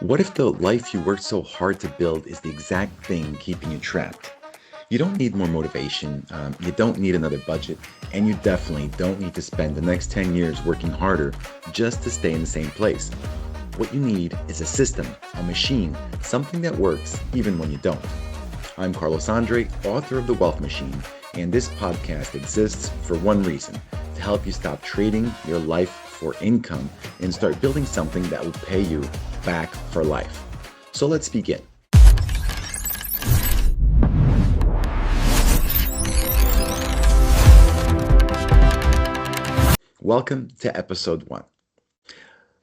What if the life you worked so hard to build is the exact thing keeping you trapped? You don't need more motivation, you don't need another budget, and you definitely don't need to spend the next 10 years working harder just to stay in the same place. What you need is a system, a machine, something that works even when you don't. I'm Carlos Andre, author of The Wealth Machine, and this podcast exists for one reason: to help you stop trading your life for income and start building something that will pay you back for life. So let's begin. Welcome to episode 1.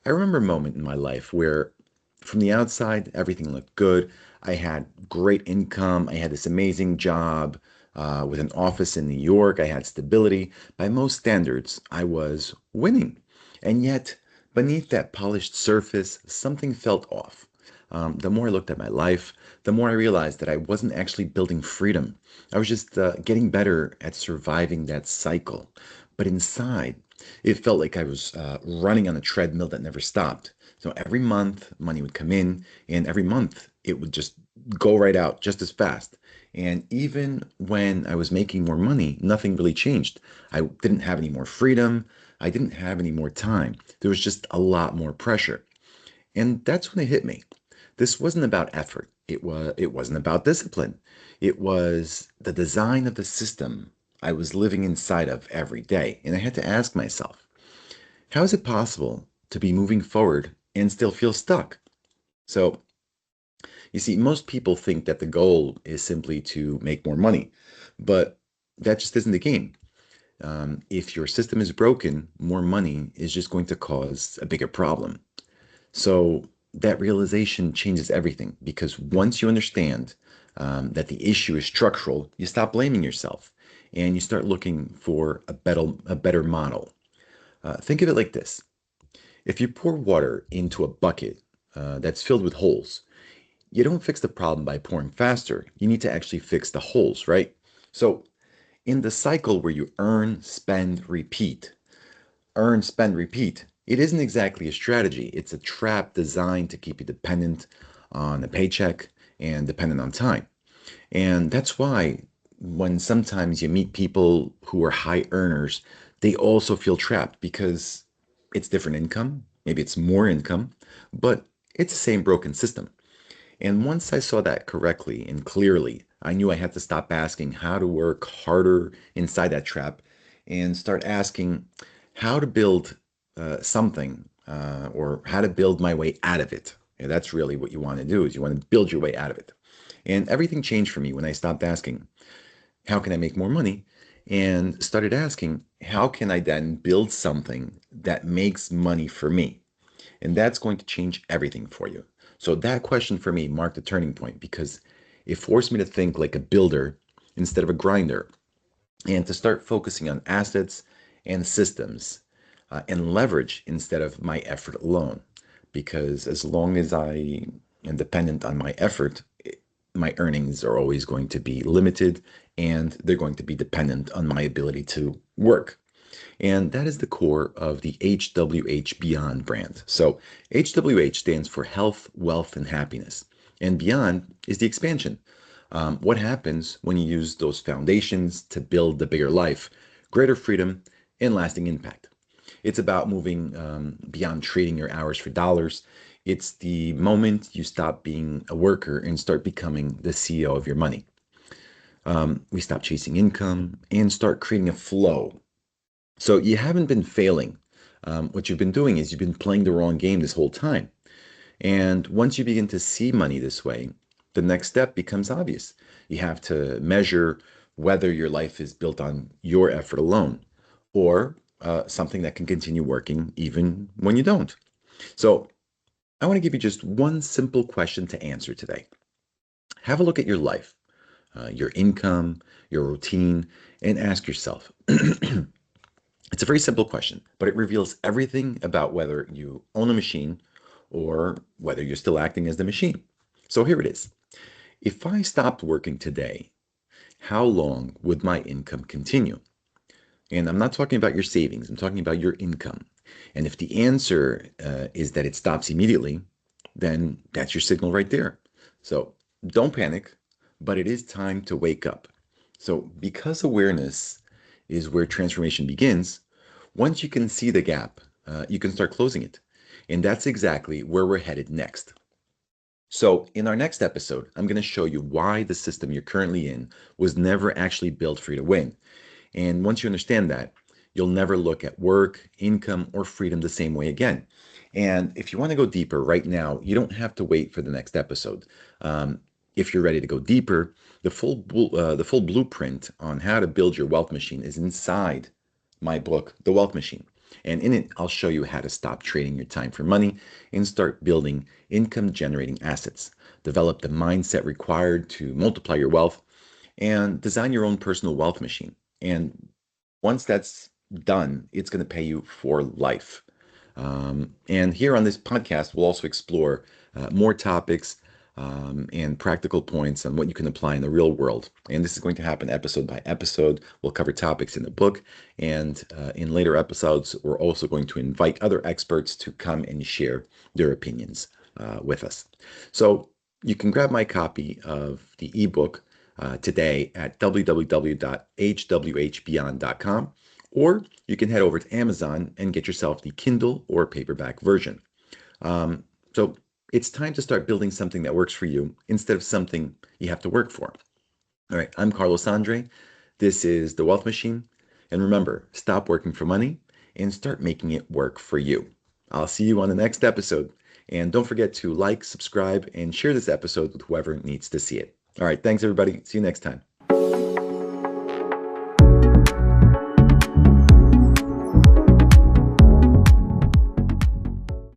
I remember a moment in my life where, from the outside, everything looked good. I had great income. I had this amazing job with an office in New York. I had stability. By most standards, I was winning. And yet, beneath that polished surface, something felt off. The more I looked at my life, the more I realized that I wasn't actually building freedom. I was just getting better at surviving that cycle. But inside, it felt like I was running on a treadmill that never stopped. So every month, money would come in, and every month, it would just go right out just as fast. And even when I was making more money, nothing really changed. I didn't have any more freedom. I didn't have any more time. There was just a lot more pressure. And that's when it hit me. This wasn't about effort. It wasn't about discipline. It was the design of the system I was living inside of every day. And I had to ask myself, how is it possible to be moving forward and still feel stuck? So, you see, most people think that the goal is simply to make more money, but that just isn't the game. If your system is broken, more money is just going to cause a bigger problem. So that realization changes everything because once you understand that the issue is structural, you stop blaming yourself and you start looking for a better model. Think of it like this: if you pour water into a bucket that's filled with holes, you don't fix the problem by pouring faster. You need to actually fix the holes, right? So in the cycle where you earn, spend, repeat, it isn't exactly a strategy. It's a trap designed to keep you dependent on a paycheck and dependent on time. And that's why when sometimes you meet people who are high earners, they also feel trapped because it's different income. Maybe it's more income, but it's the same broken system. And once I saw that correctly and clearly, I knew I had to stop asking how to work harder inside that trap and start asking how to build something or how to build my way out of it. And that's really what you want to do, is you want to build your way out of it. And everything changed for me when I stopped asking, how can I make more money? And started asking, how can I then build something that makes money for me? And that's going to change everything for you. So that question for me marked a turning point because it forced me to think like a builder instead of a grinder, and to start focusing on assets and systems and leverage instead of my effort alone. Because as long as I am dependent on my effort, my earnings are always going to be limited and they're going to be dependent on my ability to work. And that is the core of the HWHBeyond brand. So HWH stands for health, wealth, and happiness. And beyond is the expansion. What happens when you use those foundations to build the bigger life, greater freedom, and lasting impact? It's about moving beyond trading your hours for dollars. It's the moment you stop being a worker and start becoming the CEO of your money. We stop chasing income and start creating a flow. So you haven't been failing. What you've been doing is you've been playing the wrong game this whole time. And once you begin to see money this way, the next step becomes obvious. You have to measure whether your life is built on your effort alone or something that can continue working even when you don't. So I want to give you just one simple question to answer today. Have a look at your life, your income, your routine, and ask yourself. It's a very simple question, but it reveals everything about whether you own a machine or whether you're still acting as the machine. So here it is. If I stopped working today, how long would my income continue? And I'm not talking about your savings, I'm talking about your income. And if the answer is that it stops immediately, then that's your signal right there. So don't panic, but it is time to wake up. So, because awareness is where transformation begins, once you can see the gap, you can start closing it. And that's exactly where we're headed next. So, in our next episode, I'm going to show you why the system you're currently in was never actually built for you to win. And once you understand that, you'll never look at work, income, or freedom the same way again. And if you want to go deeper right now, you don't have to wait for the next episode. If you're ready to go deeper, the full blueprint on how to build your wealth machine is inside my book, The Wealth Machine. And in it, I'll show you how to stop trading your time for money and start building income generating assets. Develop the mindset required to multiply your wealth and design your own personal wealth machine. And once that's done, it's going to pay you for life. And here on this podcast, we'll also explore more topics and practical points on what you can apply in the real world. And this is going to happen episode by episode. We'll cover topics in the book. And in later episodes, we're also going to invite other experts to come and share their opinions with us. So you can grab my copy of the ebook today at www.hwhbeyond.com, or you can head over to Amazon and get yourself the Kindle or paperback version. So it's time to start building something that works for you instead of something you have to work for. All right, I'm Carlos Andre. This is The Wealth Machine. And remember, stop working for money and start making it work for you. I'll see you on the next episode. And don't forget to like, subscribe, and share this episode with whoever needs to see it. All right, thanks everybody. See you next time.